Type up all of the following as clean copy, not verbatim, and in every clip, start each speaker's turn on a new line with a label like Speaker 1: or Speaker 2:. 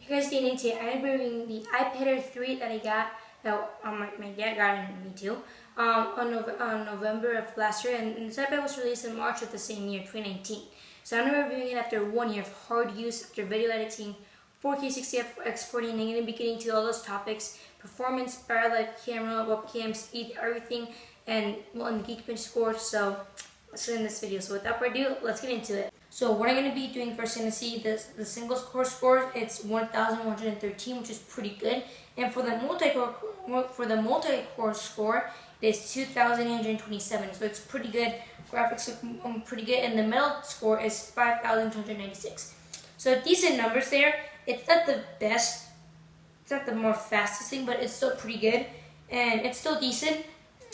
Speaker 1: Hey guys, today I'm reviewing the iPad Air 3 that I got, that my dad got me too, on November of last year, and this iPad was released in March of the same year, 2019. So I'm reviewing it after 1 year of hard use, after video editing, 4K 60F exporting, and I'm going to be getting to all those topics: performance, battery life, camera, webcam, speed, everything, and well, and the Geekbench score. So let's get in this video. So without further ado, let's get into it. So what I'm going to be doing first, I'm going to see the single core score. It's 1,113, which is pretty good. And for the multi-core score, it's 2,827. So it's pretty good. Graphics look pretty good. And the metal score is 5,296. So decent numbers there. It's not the best. It's not the more fastest thing, but it's still pretty good. And it's still decent.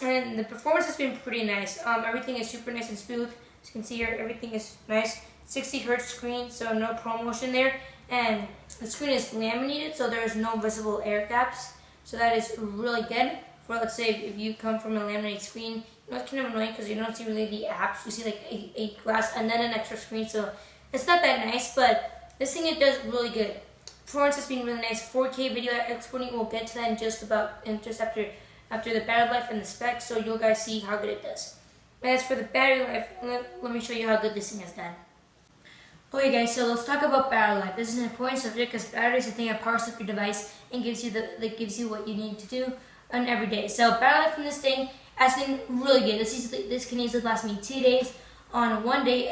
Speaker 1: And the performance has been pretty nice. Everything is super nice and smooth. As you can see here, everything is nice. 60 Hz screen, so no ProMotion there. And the screen is laminated, so there is no visible air gaps. So that is really good. For, let's say, if you come from a laminated screen, you know, it's kind of annoying because you don't see really the apps. You see like a glass and then an extra screen, so it's not that nice. But this thing, it does really good. Performance has been really nice. 4K video exporting, we'll get to that in just after the battery life and the specs, so you'll guys see how good it does. As for the battery life, let me show you how good this thing has done. Okay guys, so let's talk about battery life. This is an important subject because battery is the thing that powers up your device and gives you what you need to do on every day. So battery life from this thing has been really good. This can easily last me 2 days. On one day,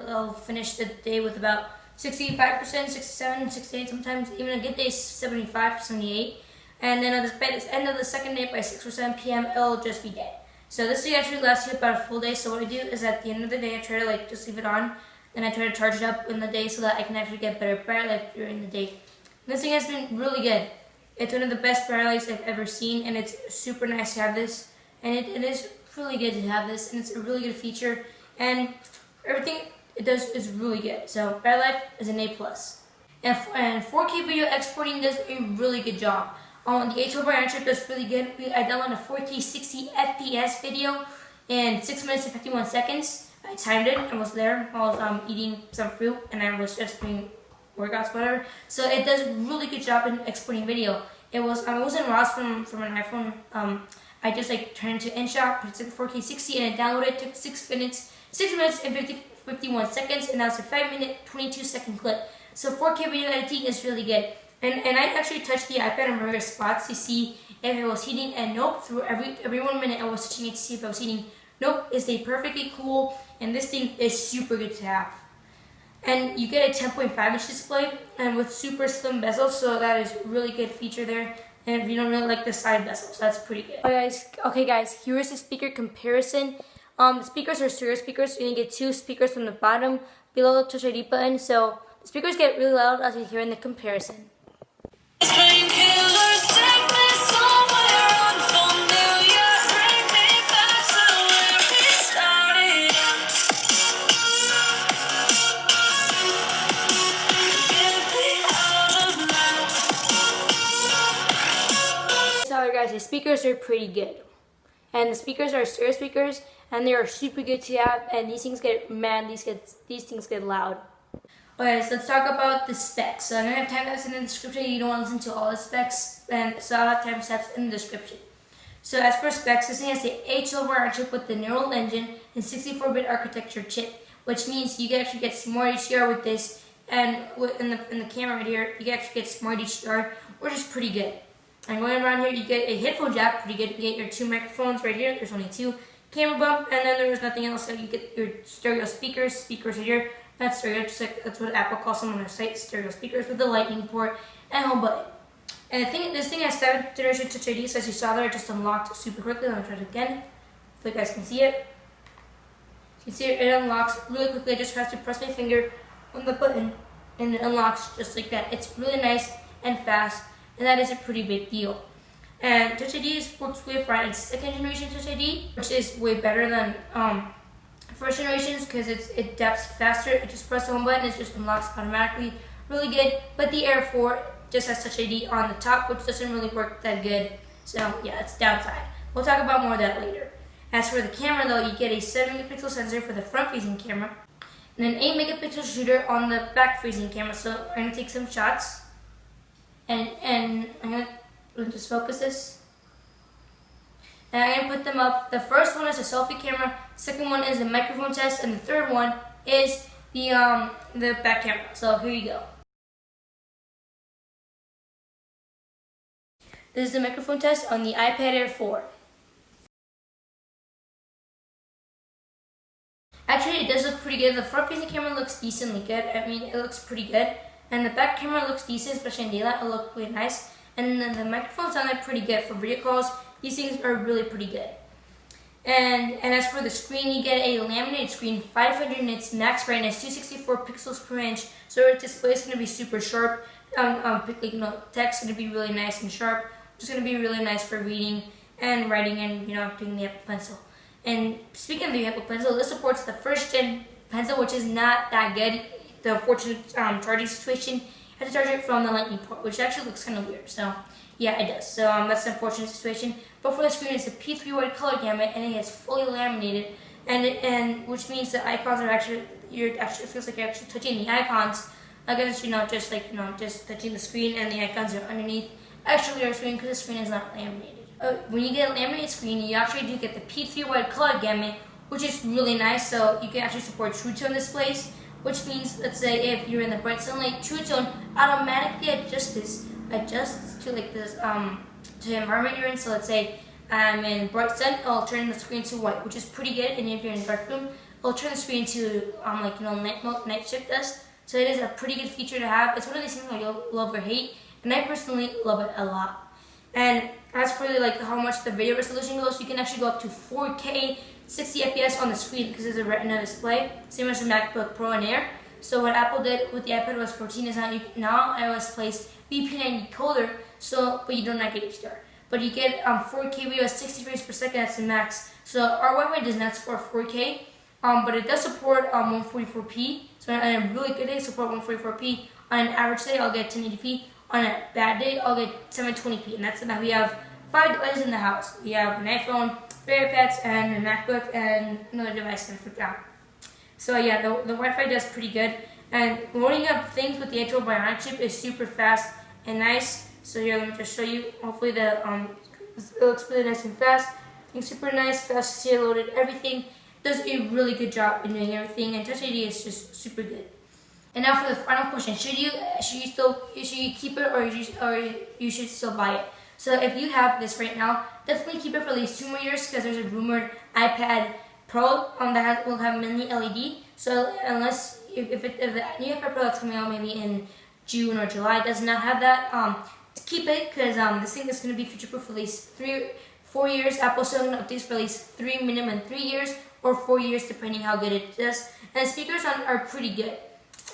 Speaker 1: I'll finish the day with about 65%, 67, 68 sometimes. Even a good day is 75, 78. And then at the end of the second day, by 6 or 7 p.m., it'll just be dead. So this thing actually lasts you about a full day. So what I do is at the end of the day, I try to just leave it on, and I try to charge it up in the day so that I can actually get better battery life during the day. And this thing has been really good. It's one of the best battery lives I've ever seen, and it's super nice to have this. And it is really good to have this, and it's a really good feature. And everything it does is really good. So battery life is an A+. And 4K video exporting does a really good job. The A12 Bionic chip does really good. I downloaded a 4K 60 FPS video in 6 minutes and 51 seconds. I timed it. I was there. I was eating some fruit, and I was just doing workouts, whatever. So it does a really good job in exporting video. It wasn't RAW from an iPhone. I just turned it to InShot, put it to 4K 60, and I downloaded it. Took 6 minutes and 51 seconds, and that was a 5-minute 22-second clip. So 4K video editing is really good. And I actually touched the iPad on various spots to see if it was heating, and nope, through every 1 minute I was touching it to see if it was heating. Nope, it stayed perfectly cool, and this thing is super good to have. And you get a 10.5-inch display, and with super slim bezels, so that is a really good feature there. And if you don't really like the side bezels, that's pretty good. Okay guys, here is the speaker comparison. The speakers are stereo speakers, so you get 2 speakers from the bottom below the Touch ID button, so the speakers get really loud as you hear in the comparison. So guys, the speakers are pretty good, and the speakers are stereo speakers, and they are super good to have. And these things get these things get loud. Okay, so let's talk about the specs. So I'm going to have time-lapse in the description. You don't want to listen to all the specs, and so I'll have time-lapse in the description. So as for specs, this thing has the A12 Bionic chip with the neural engine and 64-bit architecture chip, which means you can actually get Smart HDR with this, and in the camera right here, you can actually get Smart HDR, which is pretty good. And going around here, you get a headphone jack, pretty good. You get your 2 microphones right here. There's only 2. Camera bump, and then there's nothing else. So you get your stereo speakers right here. That's stereo, that's what Apple calls them on their site, stereo speakers with the lightning port and home button. And this thing has 7th generation Touch ID, so as you saw there, it just unlocked super quickly. Let me try it again, so you guys can see it. You can see it unlocks really quickly. I just have to press my finger on the button, and it unlocks just like that. It's really nice and fast, and that is a pretty big deal. And Touch ID works way fine. It's 2nd generation Touch ID, which is way better than first generations because it adapts faster. It just press the home button, it just unlocks automatically. Really good. But the Air 4 just has Touch ID on the top, which doesn't really work that good. So yeah, it's downside. We'll talk about more of that later. As for the camera though, you get a 7-megapixel sensor for the front-facing camera, and an 8-megapixel shooter on the back-facing camera. So we're going to take some shots. and I'm gonna just focus this. And I'm gonna put them up. The first one is a selfie camera. Second one is a microphone test, and the third one is the back camera. So here you go. This is the microphone test on the iPad Air 4. Actually, it does look pretty good. The front-facing camera looks decently good. I mean, it looks pretty good. And the back camera looks decent, especially in daylight. It looks really nice. And then the microphone sounded pretty good for video calls. These things are really pretty good. And as for the screen, you get a laminated screen, 500 nits, max brightness, 264 pixels per inch. So your display is going to be super sharp. Text is going to be really nice and sharp. It's going to be really nice for reading and writing and doing the Apple Pencil. And speaking of the Apple Pencil, this supports the first gen pencil, which is not that good. The unfortunate charging situation, you have to charge it from the lightning port, which actually looks kind of weird. So yeah, it does. So that's an unfortunate situation. But for the screen, it's a P3 wide color gamut, and it is fully laminated, and which means the icons are actually it feels like you're actually touching the icons. I guess not just just touching the screen and the icons are underneath actually your screen because the screen is not laminated. When you get a laminated screen, you actually do get the P3 wide color gamut, which is really nice. So you can actually support True Tone displays, which means, let's say if you're in the bright sunlight, True Tone automatically adjusts to like this to the environment you're in. So let's say I'm in bright sun, it'll turn the screen to white, which is pretty good. And if you're in a dark room, it'll turn the screen to night mode, night shift does. So it is a pretty good feature to have. It's one of these things that you'll love or hate, and I personally love it a lot. And as for how much the video resolution goes, you can actually go up to 4K 60 FPS on the screen because it's a Retina display, same as the MacBook Pro and Air. So what Apple did with the iPad OS 14 is now iOS plays VP9 decoder, but you don't get HDR. But you get 4K video at 60 frames per second. That's the max. So our Wi-Fi does not support 4K, but it does support 144p. So on a really good day, support 144p. On an average day, I'll get 1080p. On a bad day, I'll get 720p. And that's enough. We have 5 devices in the house. We have an iPhone, 3 iPads, and a MacBook, and another device that I forgot. So yeah, the Wi-Fi does pretty good. And loading up things with the Intel Bionic chip is super fast and nice. So here, let me just show you. Hopefully it looks really nice and fast. It's super nice, fast to see it loaded, everything. It does a really good job in doing everything, and Touch ID is just super good. And now for the final question: should you keep it, or you should still buy it? So if you have this right now, definitely keep it for at least 2 more years because there's a rumored iPad Pro that will have mini LED. So unless if the new iPad Pro that's coming out maybe in June or July does not have that, keep it because this thing is going to be future-proof for at least 4 years. Apple's still going to update for at least minimum 3 years or 4 years depending how good it does. And the speakers are pretty good.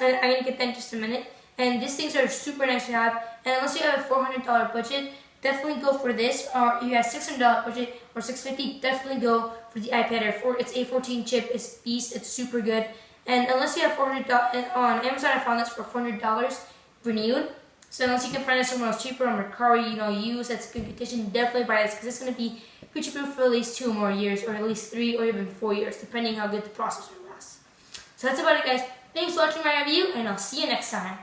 Speaker 1: And I'm going to get that in just a minute. And these things are super nice to have. And unless you have a $400 budget, definitely go for this. Or if you have $600 budget or $650, definitely go for the iPad Air 4. It's A14 chip. It's beast. It's super good. And unless you have $400 on Amazon, I found this for $400 renewed. So unless you can find it somewhere else cheaper on Mercari, used, that's good condition, definitely buy this because it's going to be future-proof for at least 2 more years, or at least 3 or even 4 years, depending how good the processor lasts. So that's about it, guys. Thanks for watching my review, and I'll see you next time.